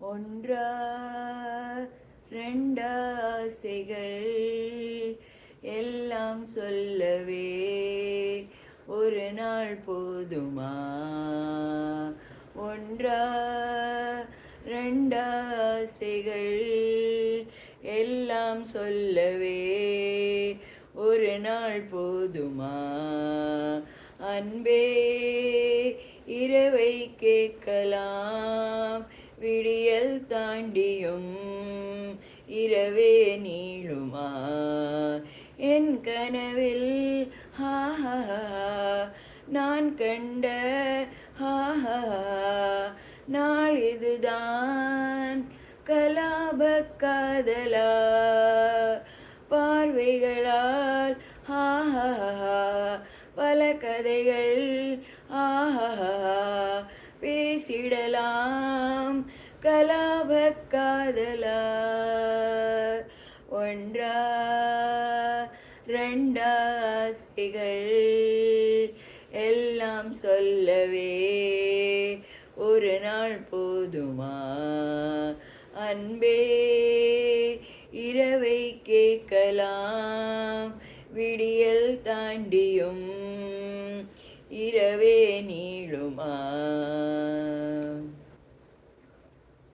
ஒன்றா ரெண்டாசைகள் எல்லாம் சொல்லவே ஒரு நாள் போதுமா? ஒன்றா ரெண்டாசைகள் எல்லாம் சொல்லவே ஒரு நாள் போதுமா? அன்பே இரவை கேட்கலாம், விடியல் தாண்டியும் இரவே நீளுமா? என் கனவில் நான் கண்ட நாள் இதுதான், கலாப காதலா? பார்வைகளால் பல கதைகள் பேசிடலாம், கலாப காதலா? ஒன்றா ரெண்டாசைகள் எல்லாம் சொல்லவே ஒரு நாள் போதுமா? அன்பே இரவை கேட்கலாம், விடியல் தாண்டியும் இரவே நீளுமா?